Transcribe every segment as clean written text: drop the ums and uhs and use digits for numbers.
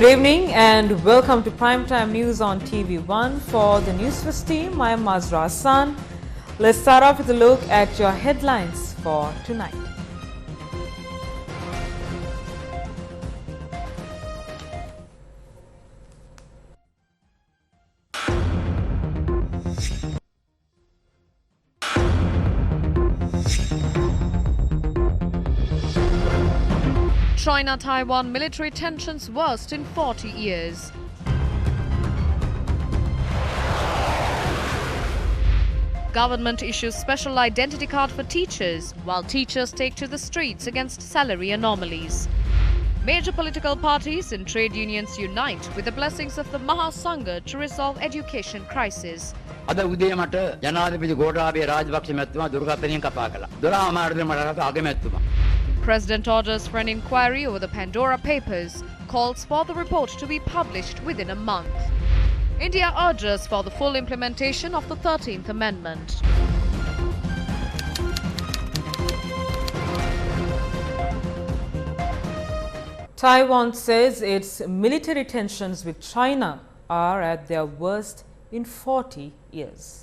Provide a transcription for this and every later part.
Good evening and welcome to Primetime News on TV1. For the Newsfirst team, I am Mazra Hassan. Let's start off with a look at your headlines for tonight. China-Taiwan military tensions worst in 40 years. Government issues special identity card for teachers, while teachers take to the streets against salary anomalies. Major political parties and trade unions unite with the blessings of the Mahasangha to resolve education crisis. අද උදේ මට ජනාධිපති ගෝඨාභය රාජපක්ෂ මැතිතුමා දුරකථනයෙන් කතා කළා. 12 මාර්ගයෙන් මට අගමැතිතුමා. President orders for an inquiry over the Pandora Papers, calls for the report to be published within a month. India urges for the full implementation of the 13th Amendment. Taiwan says its military tensions with China are at their worst in 40 years.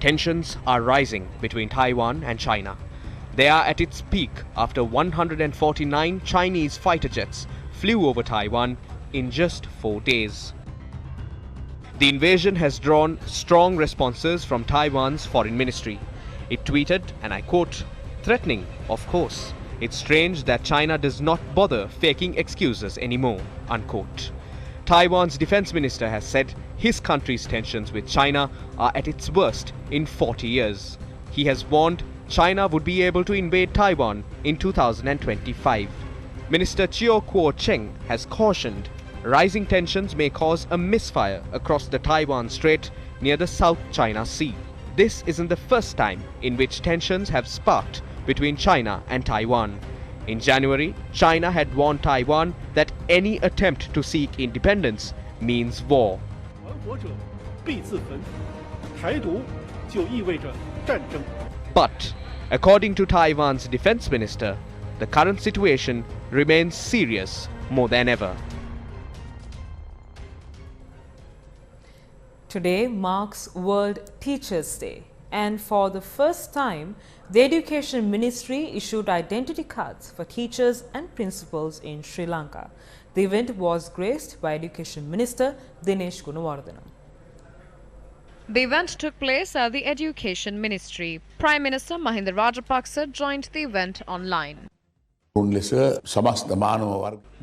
Tensions are rising between Taiwan and China. They are at its peak after 149 Chinese fighter jets flew over Taiwan in just 4 days. The invasion has drawn strong responses from Taiwan's foreign ministry. It tweeted, and I quote, "Threatening, of course. It's strange that China does not bother faking excuses anymore," unquote. Taiwan's defense minister has said his country's tensions with China are at its worst in 40 years. He has warned China would be able to invade Taiwan in 2025. Minister Chiu Kuo-cheng has cautioned rising tensions may cause a misfire across the Taiwan Strait near the South China Sea. This isn't the first time in which tensions have sparked between China and Taiwan. In January, China had warned Taiwan that any attempt to seek independence means war. But, according to Taiwan's defense minister, the current situation remains serious more than ever. Today marks World Teachers' Day, and for the first time, the Education Ministry issued identity cards for teachers and principals in Sri Lanka. The event was graced by Education Minister Dinesh Gunawardena. The event took place at the Education Ministry. Prime Minister Mahinda Rajapaksa joined the event online. We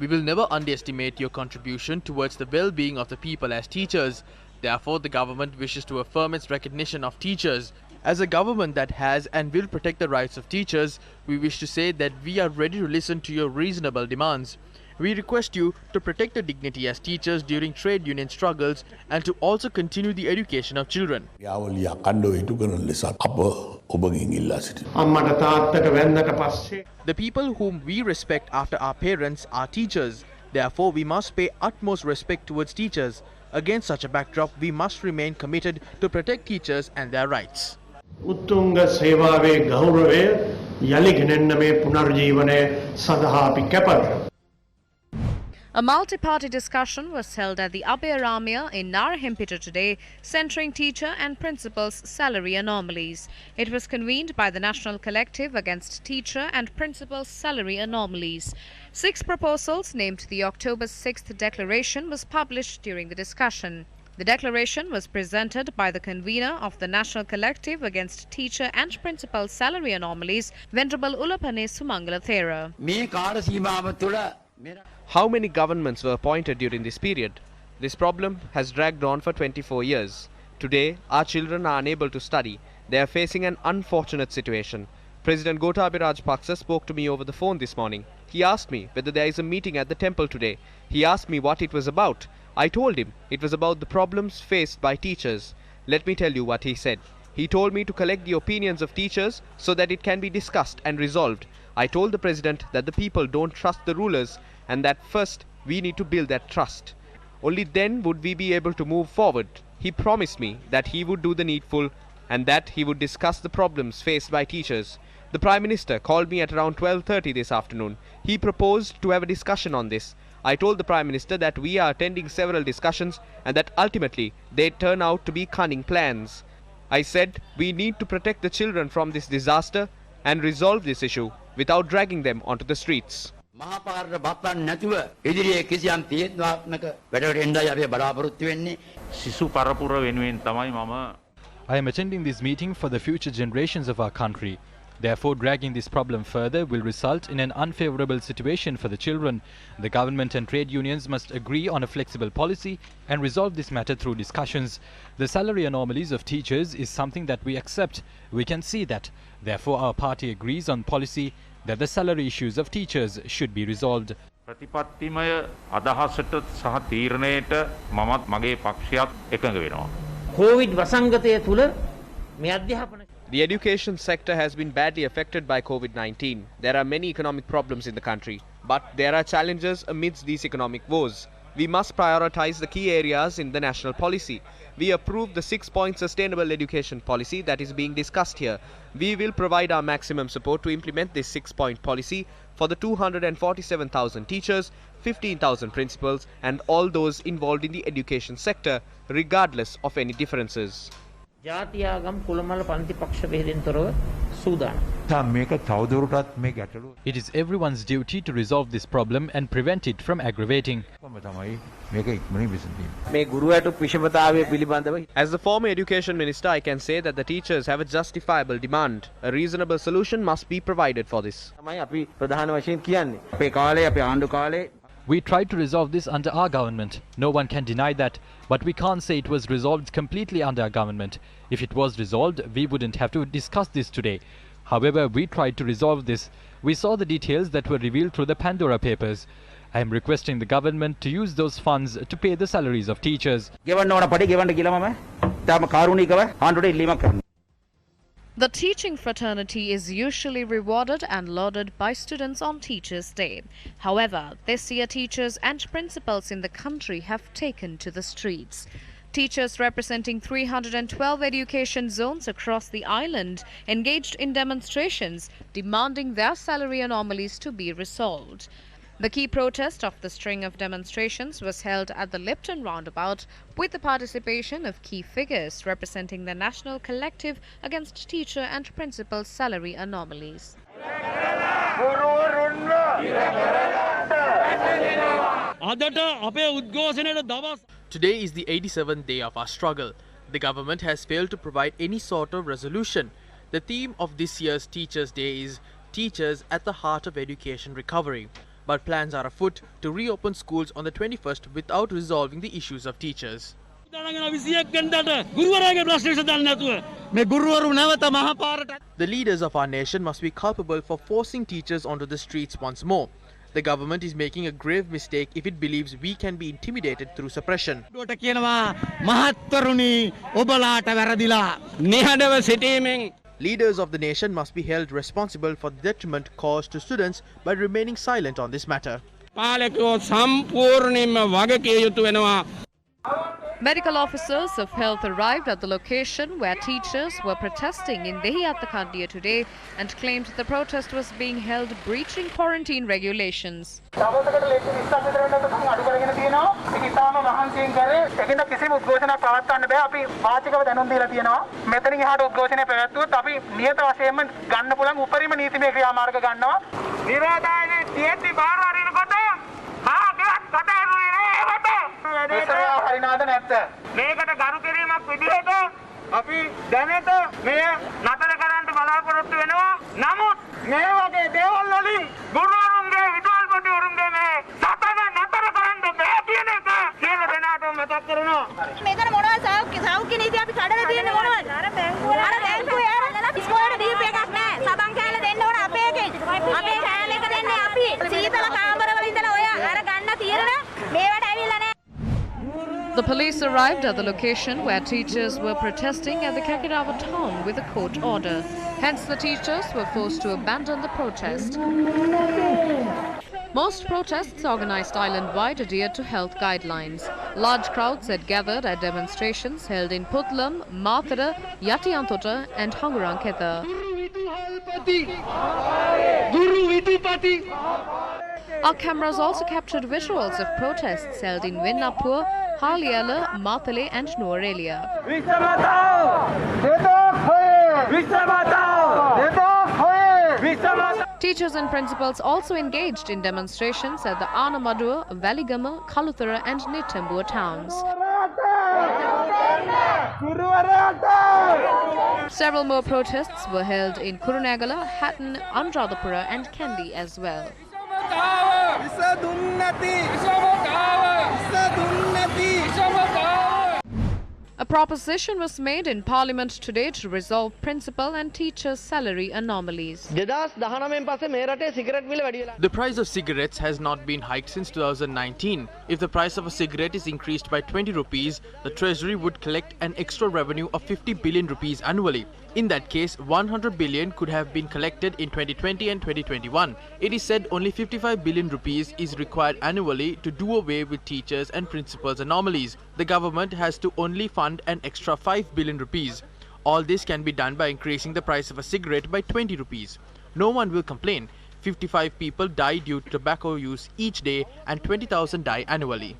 will never underestimate your contribution towards the well-being of the people as teachers. Therefore, the government wishes to affirm its recognition of teachers. As a government that has and will protect the rights of teachers, we wish to say that we are ready to listen to your reasonable demands. We request you to protect the dignity as teachers during trade union struggles and to also continue the education of children. The people whom we respect after our parents are teachers. Therefore, we must pay utmost respect towards teachers. Against such a backdrop, we must remain committed to protect teachers and their rights. උත්තුංග සේවාවේ ගෞරවය යලි ගෙනෙන්න මේ පුනර්ජීවනය සඳහා අපි කැපවෙනවා. A multi-party discussion was held at the Abhiramya in Narahempita today, centering teacher and principals' salary anomalies. It was convened by the National Collective Against Teacher and Principals' Salary Anomalies. 6 proposals named the October 6th declaration was published during the discussion. The declaration was presented by the convener of the National Collective Against Teacher and Principal Salary Anomalies, Venerable Ulapane Sumangala Thera. How many governments were appointed during this period? This problem has dragged on for 24 years. Today, our children are unable to study. They are facing an unfortunate situation. President Gotabaya Rajapaksa spoke to me over the phone this morning. He asked me whether there is a meeting at the temple today. He asked me what it was about. I told him it was about the problems faced by teachers. Let me tell you what he said. He told me to collect the opinions of teachers so that it can be discussed and resolved. I told the President that the people don't trust the rulers and that first we need to build that trust. Only then would we be able to move forward. He promised me that he would do the needful and that he would discuss the problems faced by teachers. The Prime Minister called me at around 12:30 this afternoon. He proposed to have a discussion on this. I told the Prime Minister that we are attending several discussions and that ultimately they turn out to be cunning plans. I said we need to protect the children from this disaster and resolve this issue without dragging them onto the streets. I am attending this meeting for the future generations of our country. Therefore, dragging this problem further will result in an unfavorable situation for the children. The government and trade unions must agree on a flexible policy and resolve this matter through discussions. The salary anomalies of teachers is something that we accept. We can see that. Therefore, our party agrees on policy that the salary issues of teachers should be resolved. ප්‍රතිපත්තිමය අදහසට සහ තීරණයට මමත් මගේ පක්ෂයත් එකඟ වෙනවා. Covid වසංගතය තුල මේ අධ්‍යාපන The education sector has been badly affected by COVID-19. There are many economic problems in the country, but there are challenges amidst these economic woes. We must prioritize the key areas in the national policy. We approve the 6-point sustainable education policy that is being discussed here. We will provide our maximum support to implement this 6-point policy for the 247,000 teachers, 15,000 principals and all those involved in the education sector, regardless of any differences. ජාතියාගම් කුලමල පන්ති පක්ෂ බෙහෙදින් තොරව සූදානම්. It is everyone's duty to resolve this problem and prevent it from aggravating. As the former education minister, I can say that the teachers have a justifiable demand. A reasonable solution must be provided for this. We tried to resolve this under our government. No one can deny that. But we can't say it was resolved completely under our government. If it was resolved, we wouldn't have to discuss this today. However, we tried to resolve this. We saw the details that were revealed through the Pandora papers. I am requesting the government to use those funds to pay the salaries of teachers. The teaching fraternity is usually rewarded and lauded by students on Teachers' Day. However, this year teachers and principals in the country have taken to the streets. Teachers representing 312 education zones across the island engaged in demonstrations demanding their salary anomalies to be resolved. The key protest of the string of demonstrations was held at the Lipton roundabout with the participation of key figures representing the National Collective Against Teacher and Principal Salary Anomalies. Today is the 87th day of our struggle. The government has failed to provide any sort of resolution. The theme of this year's Teachers' Day is Teachers at the Heart of Education Recovery. But plans are afoot to reopen schools on the 21st without resolving the issues of teachers. The leaders of our nation must be culpable for forcing teachers onto the streets once more. The government is making a grave mistake if it believes we can be intimidated through suppression. Leaders of the nation must be held responsible for the detriment caused to students by remaining silent on this matter. Medical officers of health arrived at the location where teachers were protesting in Dehiyattakandiya today and claimed the protest was being held breaching quarantine regulations. අපි දැනට මේ නතර කරන්න බලාපොරොත්තු වෙනවා. නමුත් මේ වගේ දේවල් වලින් ගුරුවරුන්ගේ විදුහල්පතිවරුන්ගේ මේ සතන නතර කරන්න බෑ කියන එක කියන දෙනාටම මතක් කරනවා. මේකට මොනවද සෞඛ්‍ය නීති අපි කඩලා තියෙන්නේ මොනවද? අර බැංකුවේ ඉස්කෝලේට දීපු එකක් නෑ. සබන් කෑල්ල දෙන්න ඕන අපේ එකේ. අපේ කෑල්ල එක දෙන්නේ අපි. සීතල කාමරවල ඉඳලා ඔය අර ගන්න తీරන මේවට ඇවිල්ලා නෑ. The police arrived at the location where teachers were protesting at the Kakirawa town with a court order. Hence, the teachers were forced to abandon the protest. Most protests organised island-wide adhered to health guidelines. Large crowds had gathered at demonstrations held in Putlam, Mathura, Yatiantota and Hanguranketha. Our cameras also captured visuals of protests held in Vinnapur, Haliala, Mathale and Nuarelia. Teachers and principals also engaged in demonstrations at the Anamadua, Valigama, Kaluthara and Nitambua towns. Several more protests were held in Kurunegala, Hatton, Anuradhapura and Kandy as well. A proposition was made in Parliament today to resolve principal and teachers' salary anomalies. The price of cigarettes has not been hiked since 2019. If the price of a cigarette is increased by 20 rupees, the Treasury would collect an extra revenue of 50 billion rupees annually. In that case, 100 billion could have been collected in 2020 and 2021. It is said only 55 billion rupees is required annually to do away with teachers and principals anomalies. The government has to only fund an extra 5 billion rupees. All this can be done by increasing the price of a cigarette by 20 rupees. No one will complain. 55 people die due to tobacco use each day and 20,000 die annually.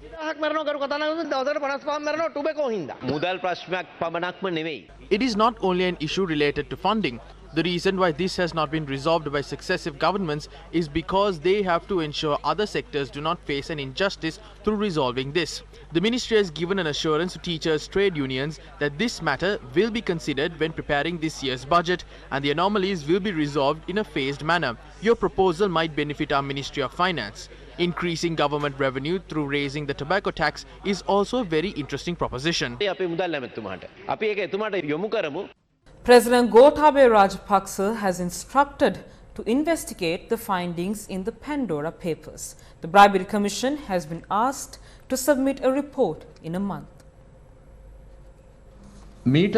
It is not only an issue related to funding. The reason why this has not been resolved by successive governments is because they have to ensure other sectors do not face an injustice through resolving this. The ministry has given an assurance to teachers' trade unions that this matter will be considered when preparing this year's budget and the anomalies will be resolved in a phased manner. Your proposal might benefit our Ministry of Finance. Increasing government revenue through raising the tobacco tax is also a very interesting proposition. President Gotabaya Rajapaksa has instructed to investigate the findings in the Pandora Papers. The Bribery Commission has been asked to submit a report in a month. The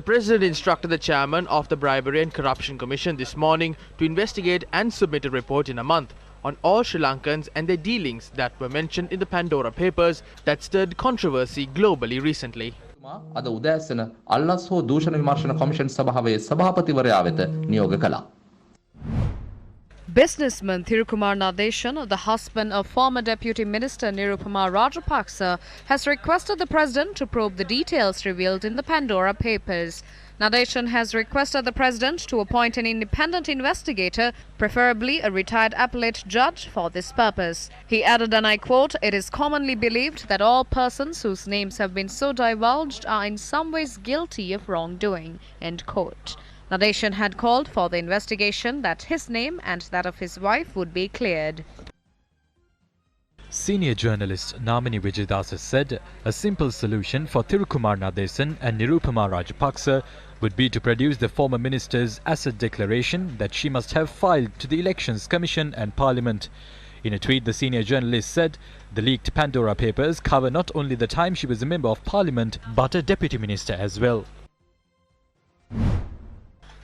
President instructed the chairman of the Bribery and Corruption Commission this morning to investigate and submit a report in a month on all Sri Lankans and their dealings that were mentioned in the Pandora Papers that stirred controversy globally recently. අද උදෑසන අල්ලස් හෝ දූෂණ විමර්ශන commission සභාවේ සභාපතිවරයා වෙත නියෝග කළා. Businessman Thirukumar Nadeshan, the husband of former Deputy Minister Nirupama Rajapaksa, has requested the President to probe the details revealed in the Pandora Papers. Nadeshan has requested the President to appoint an independent investigator, preferably a retired appellate judge, for this purpose. He added, and I quote, "It is commonly believed that all persons whose names have been so divulged are in some ways guilty of wrongdoing." End quote. Nadeshan had called for the investigation that his name and that of his wife would be cleared. Senior journalist Namini Vijayadasa said a simple solution for Thirukumar Nadeshan and Nirupama Rajapaksa would be to produce the former minister's asset declaration that she must have filed to the Elections Commission and Parliament. In a tweet, the senior journalist said the leaked Pandora Papers cover not only the time she was a member of Parliament but a deputy minister as well.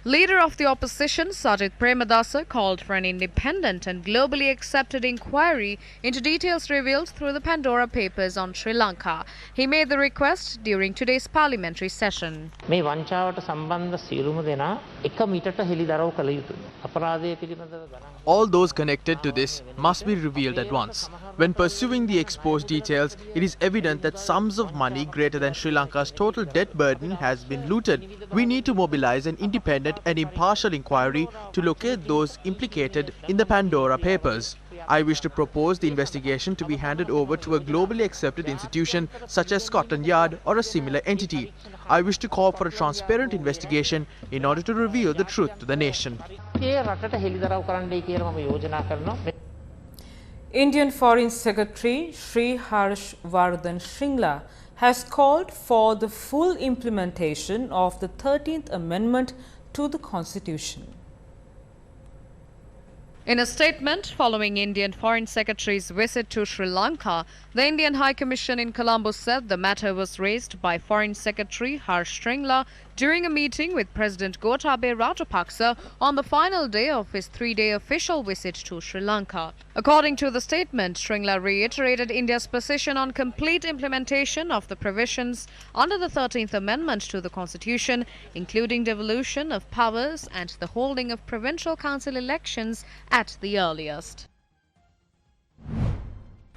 Leader of the opposition, Sajid Premadasa, called for an independent and globally accepted inquiry into details revealed through the Pandora Papers on Sri Lanka. He made the request during today's parliamentary session. මේ වංචාවට සම්බන්ධ සියලුම දෙනා එක මීටරට හෙළිදරව් කළ යුතුයි. අපරාධය පිළිබඳව ගණන් All those connected to this must be revealed at once. When pursuing the exposed details, it is evident that sums of money greater than Sri Lanka's total debt burden has been looted. We need to mobilize an independent and impartial inquiry to locate those implicated in the Pandora Papers. I wish to propose the investigation to be handed over to a globally accepted institution such as Scotland Yard or a similar entity. I wish to call for a transparent investigation in order to reveal the truth to the nation. Indian Foreign Secretary Sri Harshvardhan Shringla has called for the full implementation of the 13th Amendment to the Constitution. In a statement following Indian Foreign Secretary's visit to Sri Lanka, the Indian High Commission in Colombo said the matter was raised by Foreign Secretary Harsh Shringla during a meeting with President Gotabaya Rajapaksa on the final day of his 3-day official visit to Sri Lanka. According to the statement, Shringla reiterated India's position on complete implementation of the provisions under the 13th Amendment to the Constitution, including devolution of powers and the holding of provincial council elections at the earliest.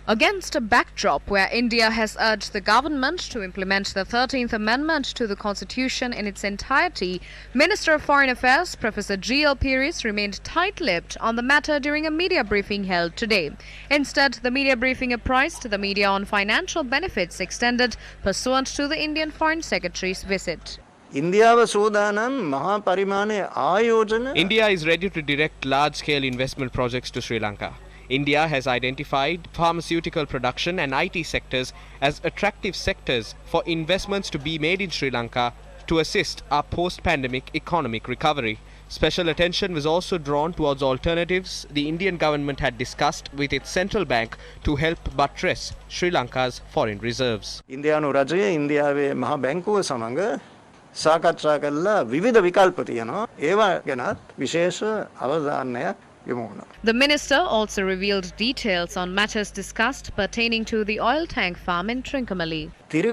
Against a backdrop where India has urged the government to implement the 13th Amendment to the Constitution in its entirety, Minister of Foreign Affairs Professor G.L. Peiris remained tight-lipped on the matter during a media briefing held today. Instead, the media briefing apprised the media on financial benefits extended pursuant to the Indian Foreign Secretary's visit. India is ready to direct large-scale investment projects to Sri Lanka. India has identified pharmaceutical production and IT sectors as attractive sectors for investments to be made in Sri Lanka to assist our post-pandemic economic recovery. Special attention was also drawn towards alternatives the Indian government had discussed with its central bank to help buttress Sri Lanka's foreign reserves. ඉන්දියානු රජය ඉන්දියාවේ මහා බැංකුව සමග සාකච්ඡා කළා විවිධ විකල්ප තියෙනවා. ඒවා ගැනත් විශේෂ අවධානයක්. The minister also revealed details on matters discussed pertaining to the oil tank farm in Trincomalee. There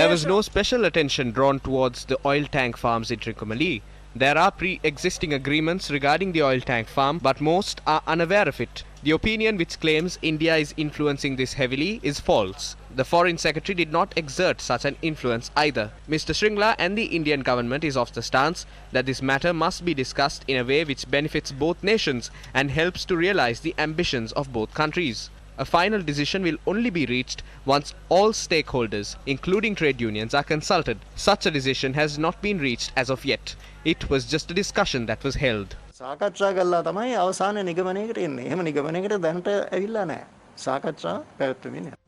was no special attention drawn towards the oil tank farms in Trincomalee. There are pre-existing agreements regarding the oil tank farm, but most are unaware of it. The opinion which claims India is influencing this heavily is false. The Foreign Secretary did not exert such an influence either. Mr. Shringla and the Indian government is of the stance that this matter must be discussed in a way which benefits both nations and helps to realize the ambitions of both countries. A final decision will only be reached once all stakeholders, including trade unions, are consulted. Such a decision has not been reached as of yet. It was just a discussion that was held. සාකච්ඡා කළා තමයි අවසාන නිගමනයකට එන්නේ. එහෙම නිගමනයකට දැනට ඇවිල්ලා නැහැ. සාකච්ඡා පැවැත්වෙමින් යනවා.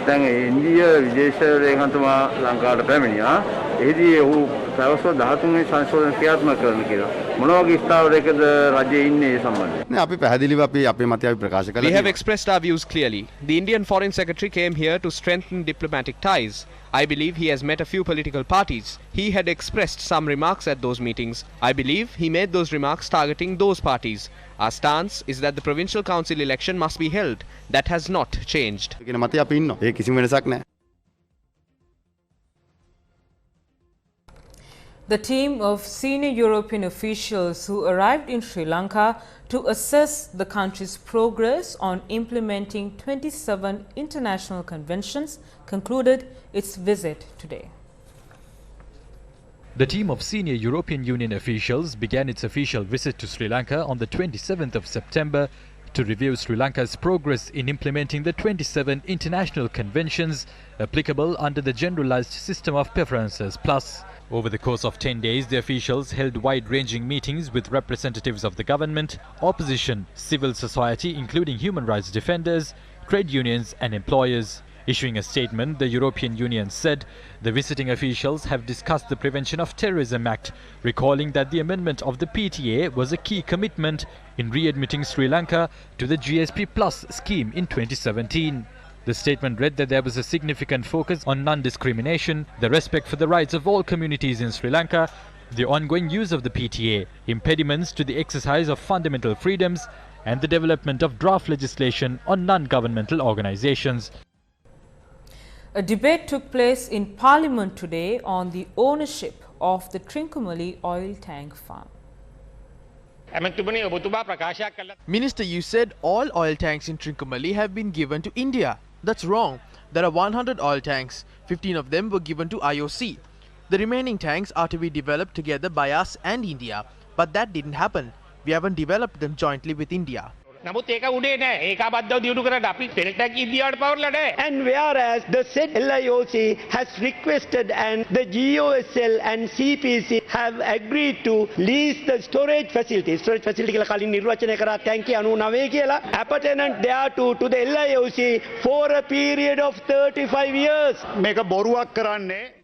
දැන් ඉන්දියා විදේශ ලේකම්තුමා ලංකාවට පැමිණියා. එහිදී ඔහු දවස් 13 වෙනි සංශෝධන ක්‍රියාත්මක කරන්න කියලා. මොන වගේ ස්ථාවරයකද රජයේ ඉන්නේ ඒ සම්බන්ධයෙන්? නෑ අපි පැහැදිලිව අපි අපේ මතය අපි ප්‍රකාශ කළා. We have expressed our views clearly. The Indian Foreign Secretary came here to strengthen diplomatic ties. I believe he has met a few political parties. He had expressed some remarks at those meetings. I believe he made those remarks targeting those parties. Our stance is that the provincial council election must be held. That has not changed. The team of senior European officials who arrived in Sri Lanka to assess the country's progress on implementing 27 international conventions concluded its visit today. The team of senior European Union officials began its official visit to Sri Lanka on the 27th of September to review Sri Lanka's progress in implementing the 27 international conventions applicable under the Generalized System of Preferences Plus. Over the course of 10 days, the officials held wide-ranging meetings with representatives of the government, opposition, civil society including human rights defenders, trade unions and employers. Issuing a statement, the European Union said the visiting officials have discussed the Prevention of Terrorism Act, recalling that the amendment of the PTA was a key commitment in readmitting Sri Lanka to the GSP Plus scheme in 2017. The statement read that there was a significant focus on non-discrimination, the respect for the rights of all communities in Sri Lanka, the ongoing use of the PTA, impediments to the exercise of fundamental freedoms, and the development of draft legislation on non-governmental organizations. A debate took place in Parliament today on the ownership of the Trincomalee oil tank farm. Minister, you said all oil tanks in Trincomalee have been given to India. That's wrong. There are 100 oil tanks. 15 of them were given to IOC. The remaining tanks are to be developed together by us and India. But that didn't happen. We haven't developed them jointly with India. And whereas the said LIOC has requested and the GOSL and CPC have agreed to lease the storage facility. Storage facility appurtenant thereto to the LIOC for a period of 35 years.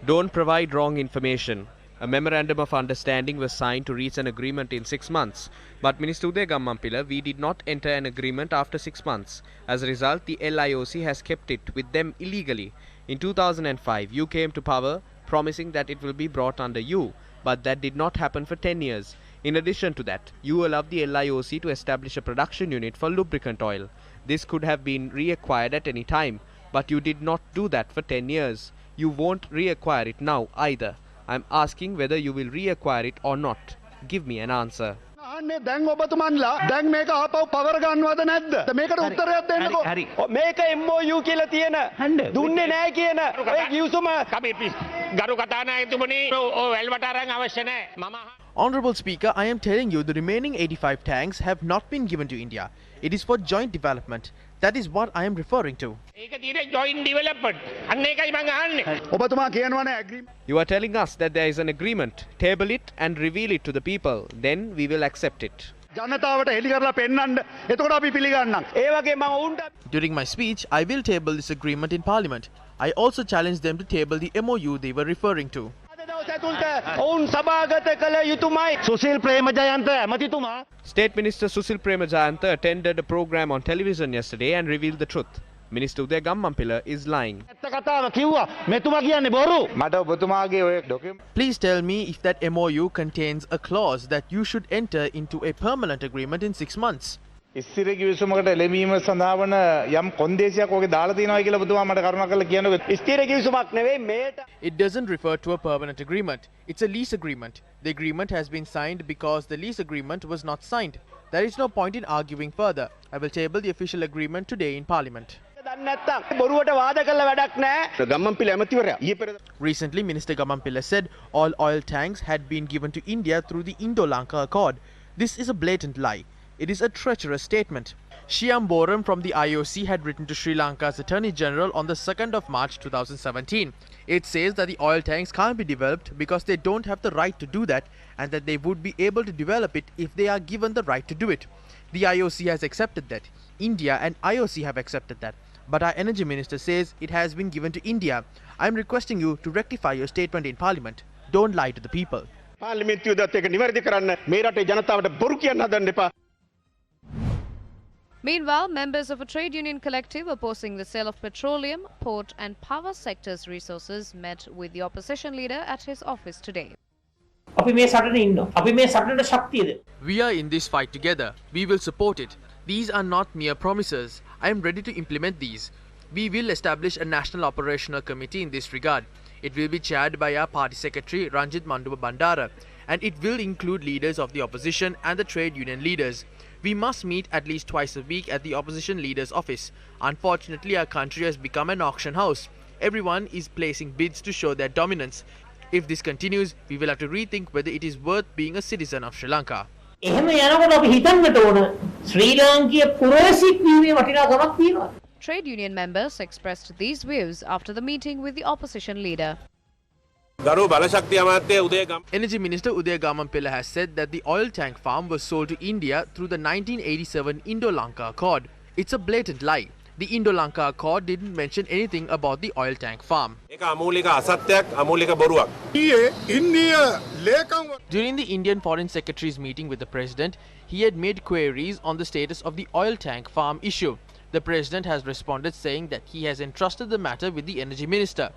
Don't provide wrong information. A memorandum of understanding was signed to reach an agreement in 6 months. But Minister Uday Gammampila, we did not enter an agreement after 6 months. As a result, the LIOC has kept it with them illegally. In 2005, you came to power promising that it will be brought under you, but that did not happen for 10 years. In addition to that, you allowed the LIOC to establish a production unit for lubricant oil. This could have been reacquired at any time, but you did not do that for 10 years. You won't reacquire it now either. I'm asking whether you will reacquire it or not. Give me an answer. දැන් ඔබතුමන්ලා දැන් මේක ආපහු power ගන්නවද නැද්ද? මේකට උත්තරයක් දෙන්නකෝ. මේක MOU කියලා තියෙන දුන්නේ නැහැ කියන ඔය කිව්සුම කබේ ප්ලීස් ගරු කතානායකතුමනි ඔය වැල්වට අරන් අවශ්‍ය නැහැ. මම Honorable Speaker, I am telling you the remaining 85 tanks have not been given to India. It is for joint development. That is what I am referring to. ඒක තියෙන්නේ joint development. අන්න ඒකයි මම අහන්නේ. ඔබතුමා කියනවනේ agreement. You are telling us that there is an agreement. Table it and reveal it to the people. Then we will accept it. ජනතාවට එලි කරලා පෙන්නන්න. එතකොට අපි පිළිගන්නම්. ඒ වගේ මම උන්ට During my speech, I will table this agreement in Parliament. I also challenge them to table the MOU they were referring to. State Minister Susil Premajayantha attended a program on television yesterday and revealed the truth. Minister Uday Gammampila is lying. Please tell me if that MOU contains a clause that you should enter into a permanent agreement in 6 months. ඉස්තිර කිවිසුමකට එළඹීම සඳහා වන යම් කොන්දේසියක් ඔගේ දාලා තියෙනවා කියලා ඔබතුමා මට කරුණාකරලා කියන්නකෝ. ඉස්තිර කිවිසුමක් නෙවෙයි මේට. It doesn't refer to a permanent agreement. It's a lease agreement. The agreement has been signed because the lease agreement was not signed. There is no point in arguing further. I will table the official agreement today in Parliament. Recently, Minister Gammampila said all oil tanks had been given to India through the Lanka Accord. This is a blatant lie. It is a treacherous statement. Shyam Boram from the IOC had written to Sri Lanka's Attorney General on the 2nd of March 2017. It says that the oil tanks can't be developed because they don't have the right to do that, and that they would be able to develop it if they are given the right to do it. The IOC has accepted that. India and IOC have accepted that. But our Energy Minister says it has been given to India. I am requesting you to rectify your statement in Parliament. Don't lie to the people. Meanwhile, members of a trade union collective opposing the sale of petroleum, port and power sectors resources met with the opposition leader at his office today. We are in this fight together. We will support it. These are not mere promises. I am ready to implement these. We will establish a national operational committee in this regard. It will be chaired by our party secretary Ranjit Manduba Bandara, and it will include leaders of the opposition and the trade union leaders. We must meet at least twice a week at the opposition leader's office. Unfortunately, our country has become an auction house. Everyone is placing bids to show their dominance. If this continues, we will have to rethink whether it is worth being a citizen of Sri Lanka. Trade union members expressed these views after the meeting with the opposition leader. Energy Minister Uday Gammampila has said that the oil tank farm was sold to India through the 1987 Lanka Accord. It's a blatant lie. The Lanka Accord didn't mention anything about the oil tank farm. During the Indian Foreign Secretary's meeting with the President, he had made queries on the status of the oil tank farm issue. The President has responded saying that he has entrusted the matter with the Energy Minister.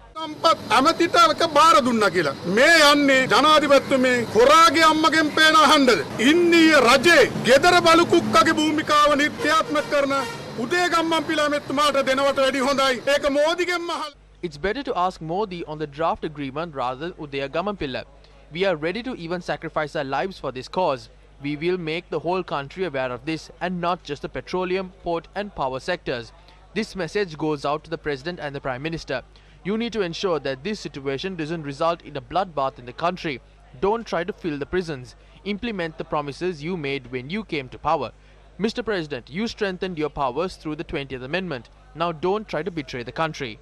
It's better to ask Modi on the draft agreement rather than Uday Gammampila. We are ready to even sacrifice our lives for this cause. We will make the whole country aware of this, and not just the petroleum, port and power sectors. This message goes out to the President and the Prime Minister. You need to ensure that this situation doesn't result in a bloodbath in the country. Don't try to fill the prisons. Implement the promises you made when you came to power. Mr. President, you strengthened your powers through the 20th Amendment. Now don't try to betray the country.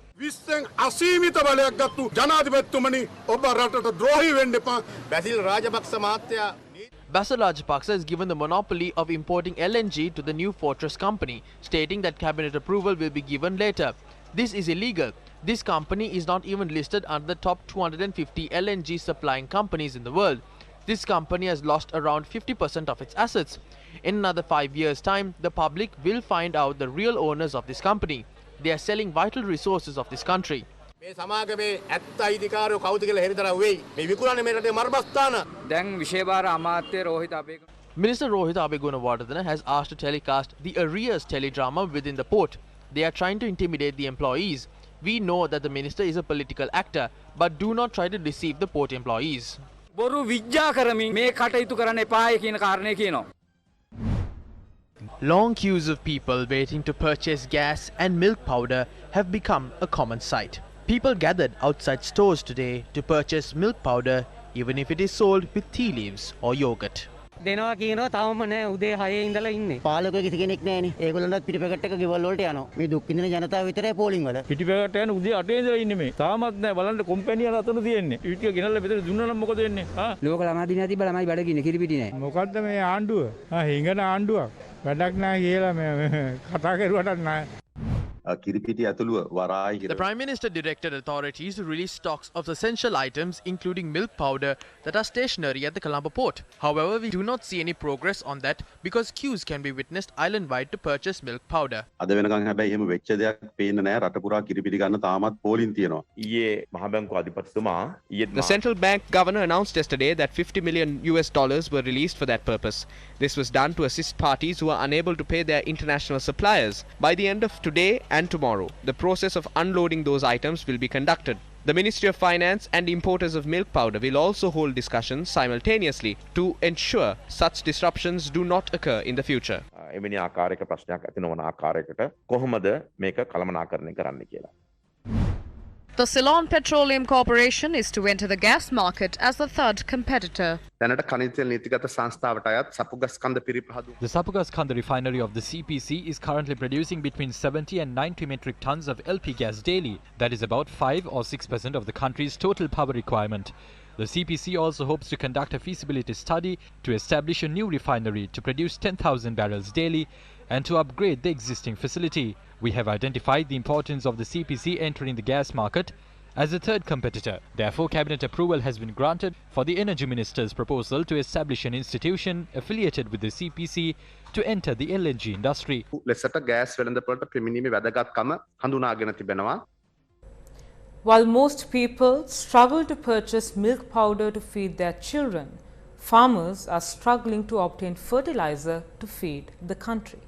Basil Rajapaksa is given the monopoly of importing LNG to the new Fortress company, stating that cabinet approval will be given later. This is illegal. This company is not even listed under the top 250 LNG supplying companies in the world. This company has lost around 50% of its assets. In another 5 years' time, the public will find out the real owners of this company. They are selling vital resources of this country. Minister Rohit Abegunawardena has asked to telecast the arrears teledrama within the port. They are trying to intimidate the employees. We know that the minister is a political actor, but do not try to deceive the port employees. Long queues of people waiting to purchase gas and milk powder have become a common sight. People gathered outside stores today to purchase milk powder, even if it is sold with tea leaves or yogurt. දෙනවා කියනවා තාම නෑ උදේ 6 ඉඳලා ඉන්නේ. පාලකයෝ කිසි කෙනෙක් නෑනේ. ඒගොල්ලන්වත් පිටිපැකට් එක ගෙවල් වලට යනවා. මේ දුක් විඳින ජනතාව විතරයි පෝලිං වල. පිටිපැකට් යන උදේ 8 ඉඳලා ඉන්නේ මේ. තාමත් නෑ බලන්න කොම්පැනි වල අතන තියෙන්නේ. ඊට ගෙනල්ලා මෙතන දුන්නා නම් මොකද වෙන්නේ? හා? ලෝක ළමා දිනය තිබ්බ ළමයි බඩගින්නේ කිරිපිටි නෑ. මොකද්ද මේ ආණ්ඩුව? හිඟන ආණ්ඩුවක්. වැඩක් නෑ කියලා මේ කතා කරුවටත් නෑ. The Prime Minister directed authorities to release stocks of essential items including milk powder that are stationary at the Colombo port. However, we do not see any progress on that because queues can be witnessed island-wide to purchase milk powder. The central bank governor announced yesterday that $50 million were released for that purpose. This was done to assist parties who are unable to pay their international suppliers. By the end of today and tomorrow, the process of unloading those items will be conducted. The Ministry of Finance and importers of milk powder will also hold discussions simultaneously to ensure such disruptions do not occur in the future. The Ceylon Petroleum Corporation is to enter the gas market as the third competitor. The Sapugaskanda refinery of the CPC is currently producing between 70 and 90 metric tons of LP gas daily. That is about 5 or 6% of the country's total power requirement. The CPC also hopes to conduct a feasibility study to establish a new refinery to produce 10,000 barrels daily and to upgrade the existing facility. We have identified the importance of the CPC entering the gas market as a third competitor. Therefore, cabinet approval has been granted for the Energy Minister's proposal to establish an institution affiliated with the CPC to enter the LNG industry. While most people struggle to purchase milk powder to feed their children, farmers are struggling to obtain fertilizer to feed the country.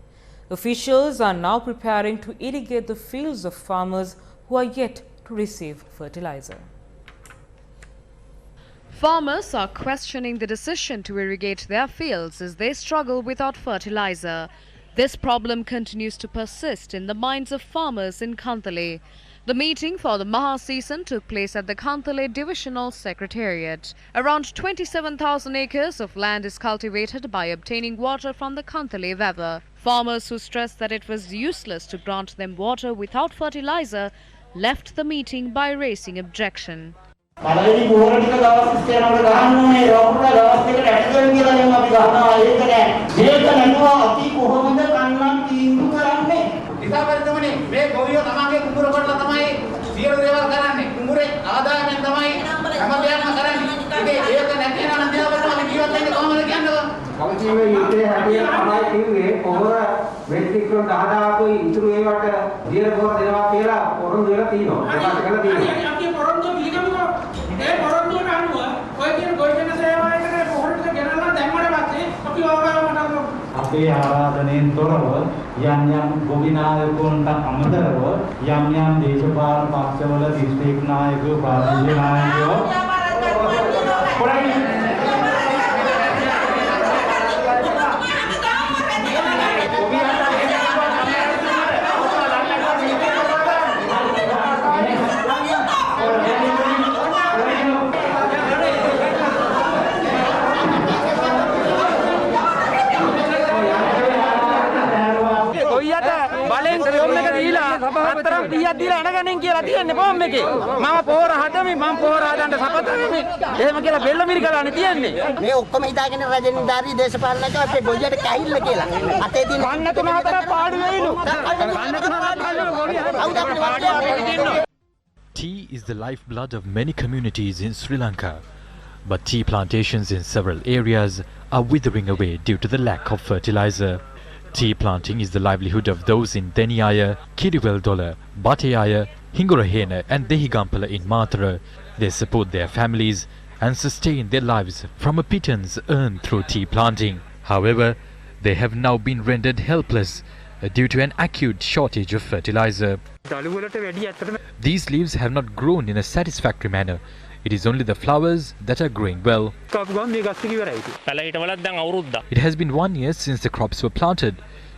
Officials are now preparing to irrigate the fields of farmers who are yet to receive fertilizer. Farmers are questioning the decision to irrigate their fields as they struggle without fertilizer. This problem continues to persist in the minds of farmers in Kantale. The meeting for the Maha season took place at the Kantale Divisional Secretariat. Around 27,000 acres of land is cultivated by obtaining water from the Kantale River. Farmers who stressed that it was useless to grant them water without fertilizer left the meeting by raising objection. අපේ ආරාධනෙන් තොරව යම් යම් ගොවිනායකයන්ට අමතරව යම් යම් දේශපාලන පක්ෂවල district නායකයෝ ප්‍රාදේශීය නායකයෝ Tea is the lifeblood of many communities in Sri Lanka. But tea plantations in several areas are withering away due to the lack of fertilizer. Tea planting is the livelihood of those in Deniyaya, Kiriveldola, Bateyaya, Hingurahena and Dehigampala in Matara. They support their families and sustain their lives from a pittance earned through tea planting. However, they have now been rendered helpless due to an acute shortage of fertilizer. These leaves have not grown in a satisfactory manner. It is only the flowers that are growing well. It has been 1 year since the crops were planted.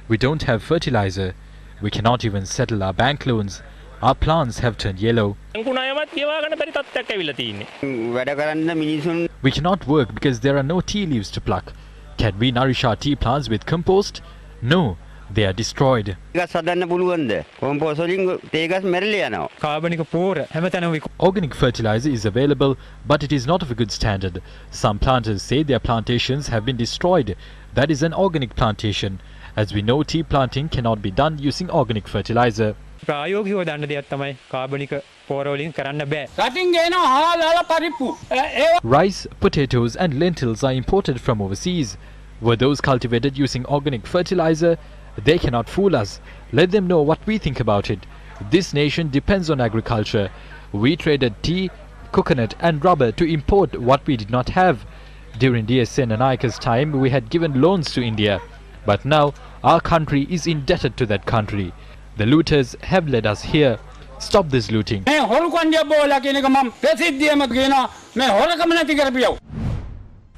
We don't have fertilizer. We cannot even settle our bank loans. Our plants have turned yellow. We cannot work because there are no tea leaves to pluck. Can we nourish our tea plants with compost? No, they are destroyed. Organic fertilizer is available, but it is not of a good standard. Some planters say their plantations have been destroyed. That is an organic plantation. As we know, tea planting cannot be done using organic fertilizer. Rice, potatoes and lentils are imported from overseas. Were those cultivated using organic fertilizer? They cannot fool us. Let them know what we think about it. This nation depends on agriculture. We traded tea, coconut and rubber to import what we did not have. During D.S. Senanayaka's time, we had given loans to India. But now, our country is indebted to that country. The looters have led us here. Stop this looting.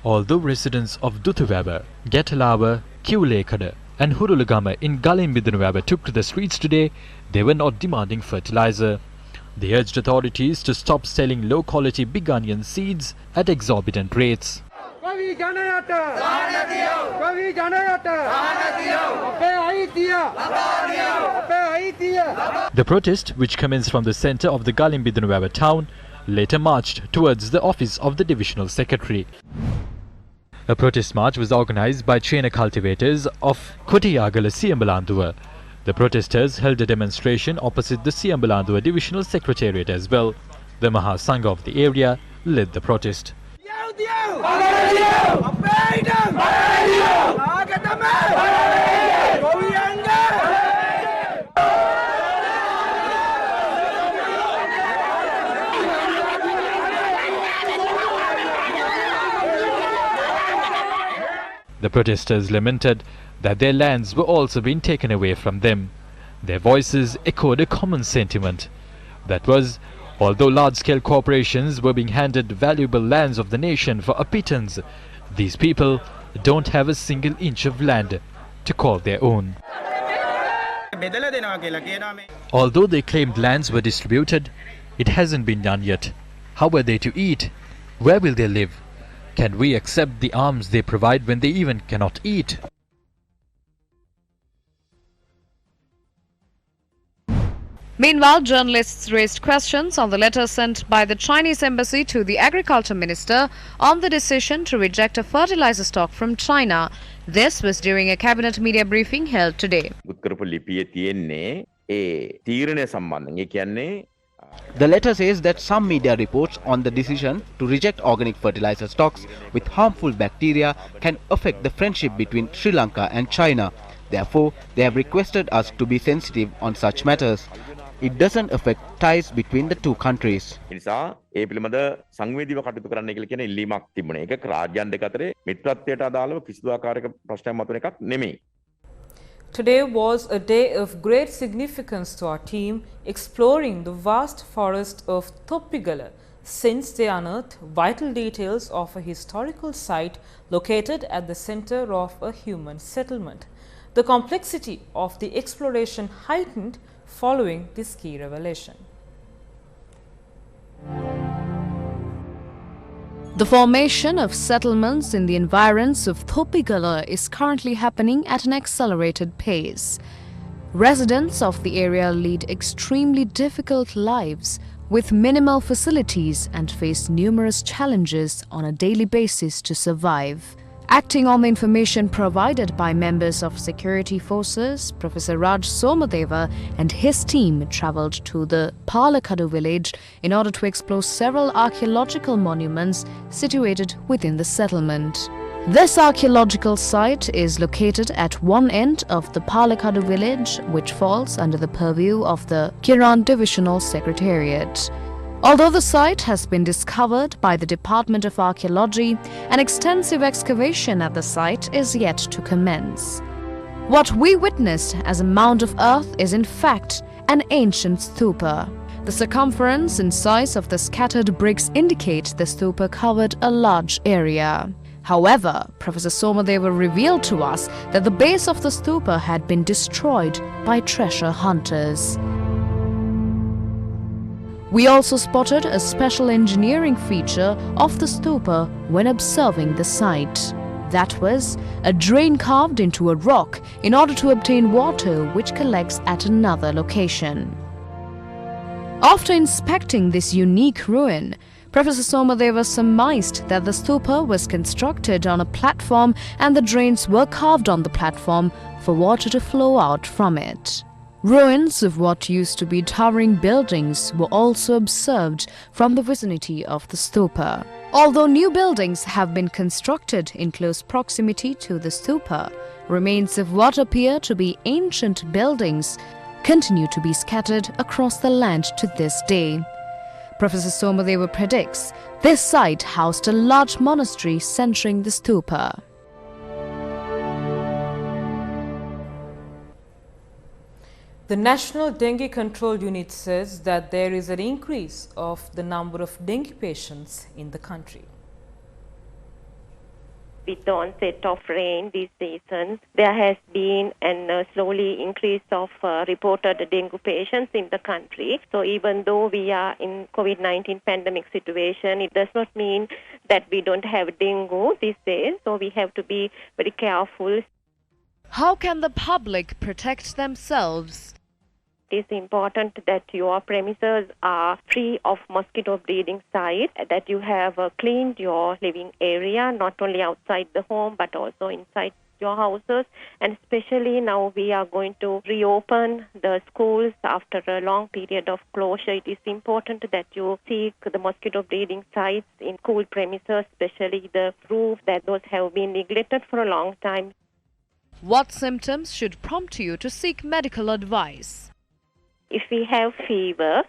Although residents of Dutuwaba, Getalawa, Kiulekada and Hurulagama in Galimbidunuwaba took to the streets today, they were not demanding fertilizer. They urged authorities to stop selling low-quality big onion seeds at exorbitant rates. The protest, which commenced from the centre of the Galimbidunuwaba town, later marched towards the office of the divisional secretary. A protest march was organised by Chena cultivators of Kotiyagala Siambalanduwa. The protesters held a demonstration opposite the Siambalanduwa divisional secretariat as well. The Mahasangha of the area led the protest. The protesters lamented that their lands were also being taken away from them. Their voices echoed a common sentiment. That was, although large-scale corporations were being handed valuable lands of the nation for a pittance, these people don't have a single inch of land to call their own. Although they claimed lands were distributed, it hasn't been done yet. How are they to eat? Where will they live? Can we accept the alms they provide when they even cannot eat? Meanwhile, journalists raised questions on the letter sent by the Chinese embassy to the agriculture minister on the decision to reject a fertilizer stock from China. This was during a cabinet media briefing held today. The letter says that some media reports on the decision to reject organic fertilizer stocks with harmful bacteria can affect the friendship between Sri Lanka and China. Therefore, they have requested us to be sensitive on such matters. It doesn't affect ties between the two countries. Today was a day of great significance to our team, exploring the vast forest of Thoppigala, since they unearthed vital details of a historical site located at the center of a human settlement. The complexity of the exploration heightened following this key revelation. The formation of settlements in the environs of Thoppigala is currently happening at an accelerated pace. Residents of the area lead extremely difficult lives with minimal facilities and face numerous challenges on a daily basis to survive. Acting on the information provided by members of security forces, Professor Raj Somadeva and his team travelled to the Palakadu village in order to explore several archaeological monuments situated within the settlement. This archaeological site is located at one end of the Palakadu village, which falls under the purview of the Kiran Divisional Secretariat. Although the site has been discovered by the Department of Archaeology, an extensive excavation at the site is yet to commence. What we witnessed as a mound of earth is in fact an ancient stupa. The circumference and size of the scattered bricks indicate the stupa covered a large area. However, Professor Somadeva revealed to us that the base of the stupa had been destroyed by treasure hunters. We also spotted a special engineering feature of the stupa when observing the site. That was a drain carved into a rock in order to obtain water which collects at another location. After inspecting this unique ruin, Professor Somadeva surmised that the stupa was constructed on a platform and the drains were carved on the platform for water to flow out from it. Ruins of what used to be towering buildings were also observed from the vicinity of the stupa. Although new buildings have been constructed in close proximity to the stupa, remains of what appear to be ancient buildings continue to be scattered across the land to this day. Professor Somadeva predicts this site housed a large monastery centering the stupa. The National Dengue Control Unit says that there is an increase of the number of dengue patients in the country. With the onset of rain this season, there has been a slowly increase of reported dengue patients in the country. So even though we are in COVID-19 pandemic situation, it does not mean that we don't have dengue these days. So we have to be very careful. How can the public protect themselves? It is important that your premises are free of mosquito breeding sites, that you have cleaned your living area, not only outside the home but also inside your houses. And especially now we are going to reopen the schools after a long period of closure. It is important that you seek the mosquito breeding sites in school premises, especially the roof, that those have been neglected for a long time. What symptoms should prompt you to seek medical advice? If we have fever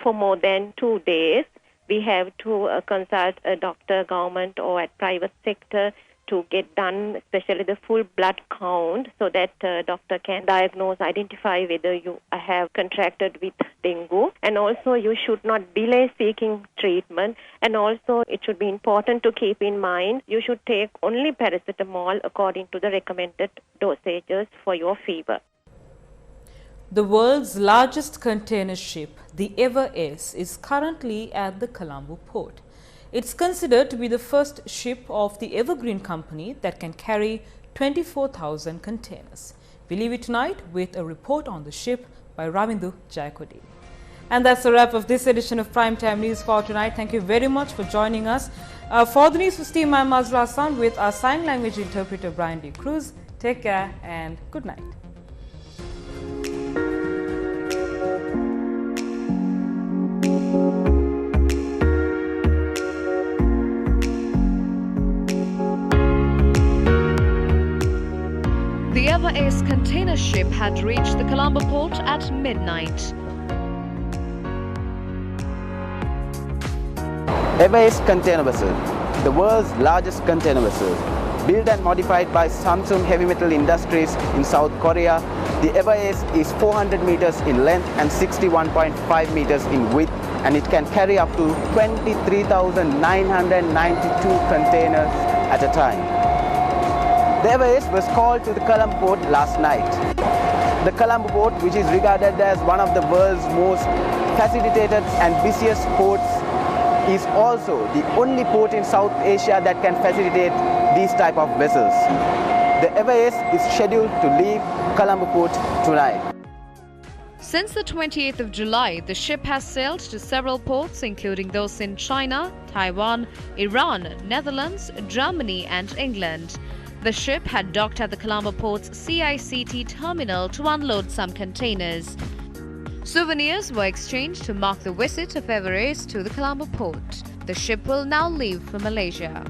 for more than 2 days, we have to consult a doctor, government or at private sector to get done, especially the full blood count, so that doctor can diagnose, identify whether you have contracted with dengue. And also you should not delay seeking treatment. And also it should be important to keep in mind, you should take only paracetamol according to the recommended dosages for your fever. The world's largest container ship, the Ever Ace, is currently at the Colombo port. It's considered to be the first ship of the Evergreen Company that can carry 24,000 containers. We leave it tonight with a report on the ship by Ravindu Jayakodi. And that's the wrap of this edition of Primetime News for tonight. Thank you very much for joining us. For the Newsfirst team, I'm Mazra Hassan with our sign language interpreter Brian D. Cruz. Take care and good night. The Ever Ace container ship had reached the Colombo port at midnight. Ever Ace container vessel, the world's largest container vessel. Built and modified by Samsung Heavy Metal Industries in South Korea, the Ever Ace is 400 meters in length and 61.5 meters in width, and it can carry up to 23,992 containers at a time. The Ever Ace was called to the Colombo port last night. The Colombo port, which is regarded as one of the world's most facilitated and busiest ports, is also the only port in South Asia that can facilitate these type of vessels. The Ever Ace is scheduled to leave Colombo port tonight. Since the 28th of July, the ship has sailed to several ports, including those in China, Taiwan, Iran, Netherlands, Germany and England. The ship had docked at the Colombo Port's CICT terminal to unload some containers. Souvenirs were exchanged to mark the visit of Everest to the Colombo Port. The ship will now leave for Malaysia.